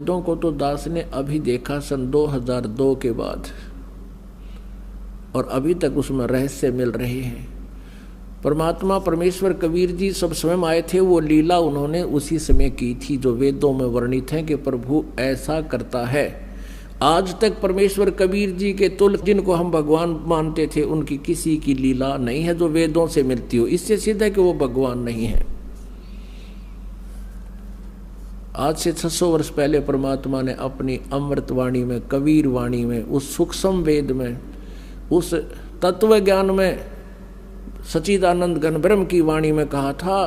वेदों को तो दास ने अभी देखा सन 2002 के बाद, और अभी तक उसमें रहस्य मिल रहे हैं। परमात्मा परमेश्वर कबीर जी सब स्वयं आए थे, वो लीला उन्होंने उसी समय की थी जो वेदों में वर्णित है कि प्रभु ऐसा करता है। आज तक परमेश्वर कबीर जी के तुल्य जिनको हम भगवान मानते थे उनकी किसी की लीला नहीं है जो वेदों से मिलती हो। इससे सिद्ध है कि वो भगवान नहीं है। आज से 600 वर्ष पहले परमात्मा ने अपनी अमृतवाणी में, कबीर वाणी में, उस सूक्ष्म वेद में, उस तत्व ज्ञान में, सच्चिदानंद घन ब्रह्म की वाणी में कहा था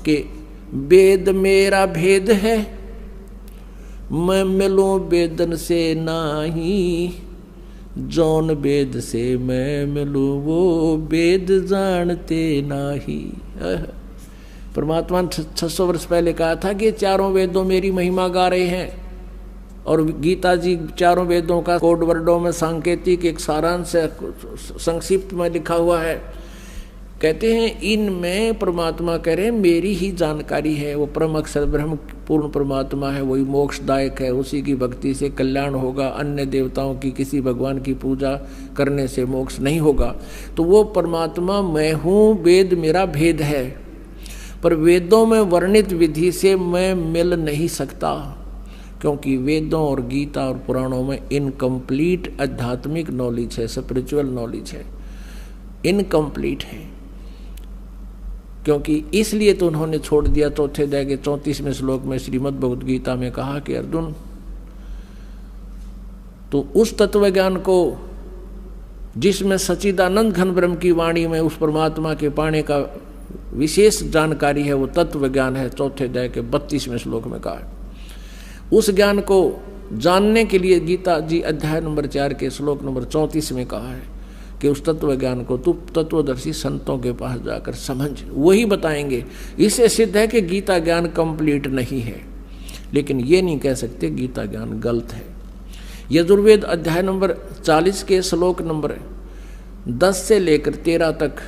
कि वेद मेरा भेद है, मैं मिलूं वेदन से नाही, जौन वेद से मैं मिलूं वो वेद जानते नाही। परमात्मा ने 600 वर्ष पहले कहा था कि चारों वेदों मेरी महिमा गा रहे हैं, और गीता जी चारों वेदों का कोड वर्डों में सांकेतिक एक सारांश संक्षिप्त में लिखा हुआ है। कहते हैं इनमें परमात्मा कह रहे हैं मेरी ही जानकारी है, वो परम अक्षर ब्रह्म पूर्ण परमात्मा है, वही मोक्षदायक है, उसी की भक्ति से कल्याण होगा, अन्य देवताओं की किसी भगवान की पूजा करने से मोक्ष नहीं होगा। तो वो परमात्मा मैं हूँ, वेद मेरा भेद है, पर वेदों में वर्णित विधि से मैं मिल नहीं सकता, क्योंकि वेदों और गीता और पुराणों में इनकम्प्लीट आध्यात्मिक नॉलेज है, स्पिरिचुअल नॉलेज है, इनकम्प्लीट है। क्योंकि इसलिए तो उन्होंने छोड़ दिया। चौथे अध्याय के 34वें श्लोक में श्रीमद् भगवद गीता में कहा कि अर्जुन तो उस तत्व ज्ञान को जिसमें सच्चिदानंद घन ब्रह्म की वाणी में उस परमात्मा के पाने का विशेष जानकारी है, वो तत्व ज्ञान है। चौथे अध्याय के 32वें श्लोक में कहा उस ज्ञान को जानने के लिए गीता जी अध्याय नंबर 4 के श्लोक नंबर 34 में कहा है कि उस तत्व ज्ञान को तू तत्वदर्शी संतों के पास जाकर समझ, वही बताएंगे। इससे सिद्ध है कि गीता ज्ञान कंप्लीट नहीं है, लेकिन ये नहीं कह सकते गीता ज्ञान गलत है। यजुर्वेद अध्याय नंबर 40 के श्लोक नंबर 10 से लेकर 13 तक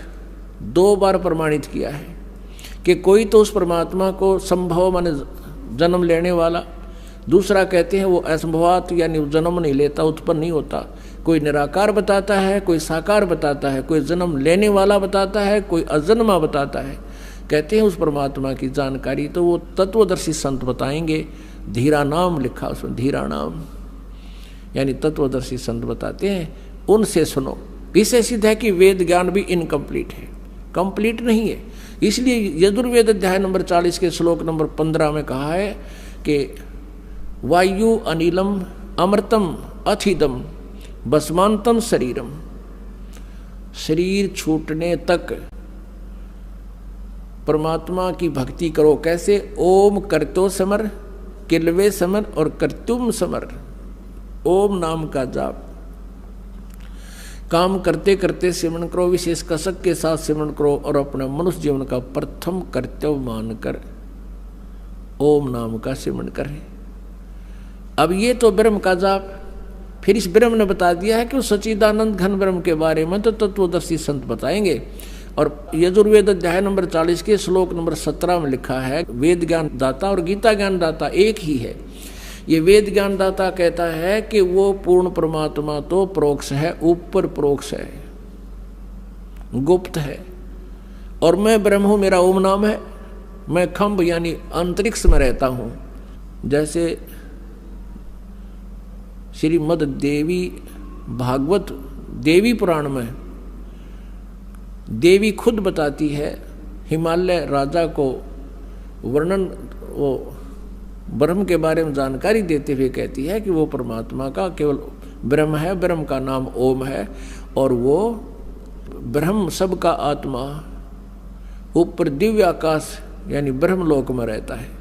2 बार प्रमाणित किया है कि कोई तो उस परमात्मा को संभव माने जन्म लेने वाला, दूसरा कहते हैं वो असंभवात यानी जन्म नहीं लेता, उत्पन्न नहीं होता, कोई निराकार बताता है, कोई साकार बताता है, कोई जन्म लेने वाला बताता है, कोई अजन्मा बताता है। कहते हैं उस परमात्मा की जानकारी तो वो तत्वदर्शी संत बताएंगे। धीरा नाम लिखा उसमें, धीरा नाम यानी तत्वदर्शी संत बताते हैं, उनसे सुनो। इससे सिद्ध है कि वेद ज्ञान भी इनकम्प्लीट है, कंप्लीट नहीं है। इसलिए यजुर्वेद अध्याय नंबर 40 के श्लोक नंबर 15 में कहा है कि वायु अनिलम अमृतम अथिदम बसमांतम शरीरम, शरीर छूटने तक परमात्मा की भक्ति करो। कैसे? ओम करतो समर, किलवे समर और करतुम समर। ओम नाम का जाप काम करते करते सिमरन करो, विशेष कसक के साथ सिमरन करो, और अपने मनुष्य जीवन का प्रथम कर्तव्य मानकर ओम नाम का सिमरन करें। अब ये तो ब्रह्म का जाप। फिर इस ब्रह्म ने बता दिया है कि उस सच्चिदानंद घन ब्रह्म के बारे में तो तत्वदर्शी संत बताएंगे। और यजुर्वेद अध्याय नंबर 40 के श्लोक नंबर 17 में लिखा है वेद ज्ञान दाता और गीता ज्ञान दाता एक ही है। ये वेद ज्ञान दाता कहता है कि वो पूर्ण परमात्मा तो प्रोक्ष है, ऊपर प्रोक्ष है, गुप्त है, और मैं ब्रह्म हूँ, मेरा ओम नाम है, मैं खम्भ यानी अंतरिक्ष में रहता हूँ। जैसे श्रीमद् देवी भागवत देवी पुराण में देवी खुद बताती है, हिमालय राजा को वर्णन वो ब्रह्म के बारे में जानकारी देते हुए कहती है कि वो परमात्मा का केवल ब्रह्म है, ब्रह्म का नाम ओम है, और वो ब्रह्म सबका आत्मा ऊपर दिव्य आकाश यानी ब्रह्मलोक में रहता है।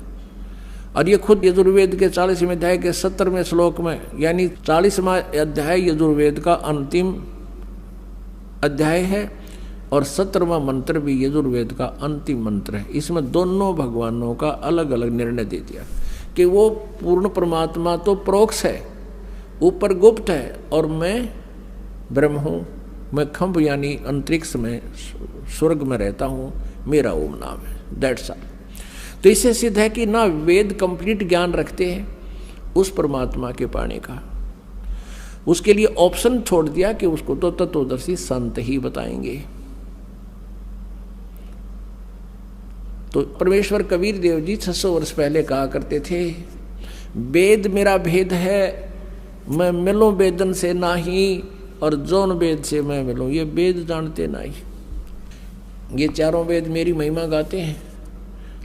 और ये खुद यजुर्वेद के 40वें अध्याय के 70वें श्लोक में, यानी 40वां अध्याय यजुर्वेद का अंतिम अध्याय है, और 17वां मंत्र भी यजुर्वेद का अंतिम मंत्र है। इसमें दोनों भगवानों का अलग अलग निर्णय दे दिया कि वो पूर्ण परमात्मा तो प्रोक्ष है, ऊपर गुप्त है, और मैं ब्रह्म हूँ, मैं खम्भ यानी अंतरिक्ष में स्वर्ग में रहता हूँ, मेरा ओम नाम है। That's all. तो इससे सिद्ध है कि ना वेद कंप्लीट ज्ञान रखते हैं, उस परमात्मा के पाने का। उसके लिए ऑप्शन छोड़ दिया कि उसको तो तत्वदर्शी संत ही बताएंगे। तो परमेश्वर कबीर देव जी 600 वर्ष पहले कहा करते थे, वेद मेरा भेद है, मैं मिलूं वेदन से नाही, और जौन वेद से मैं मिलूं। ये वेद जानते नहीं, ये चारों वेद मेरी महिमा गाते हैं,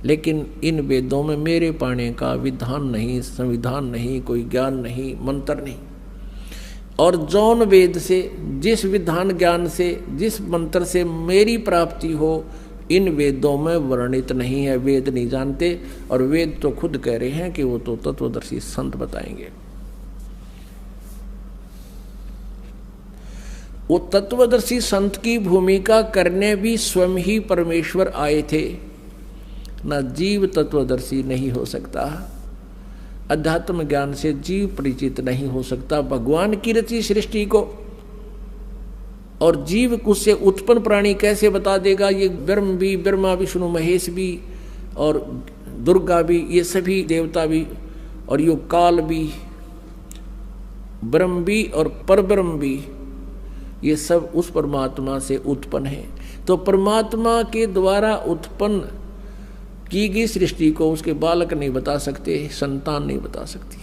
लेकिन इन वेदों में मेरे पाने का विधान नहीं, संविधान नहीं, कोई ज्ञान नहीं, मंत्र नहीं। और जौन वेद से, जिस विधान ज्ञान से, जिस मंत्र से मेरी प्राप्ति हो, इन वेदों में वर्णित नहीं है। वेद नहीं जानते, और वेद तो खुद कह रहे हैं कि वो तो तत्वदर्शी संत बताएंगे। वो तत्वदर्शी संत की भूमिका करने भी स्वयं ही परमेश्वर आए थे। ना जीव तत्वदर्शी नहीं हो सकता, अध्यात्म ज्ञान से जीव परिचित नहीं हो सकता भगवान की रची सृष्टि को। और जीव उससे उत्पन्न प्राणी कैसे बता देगा? ये ब्रह्म भी, ब्रह्मा विष्णु महेश भी, और दुर्गा भी, ये सभी देवता भी, और यो काल भी, ब्रह्म भी और परब्रह्म भी, ये सब उस परमात्मा से उत्पन्न है। तो परमात्मा के द्वारा उत्पन्न की गई सृष्टि को उसके बालक नहीं बता सकते, संतान नहीं बता सकती।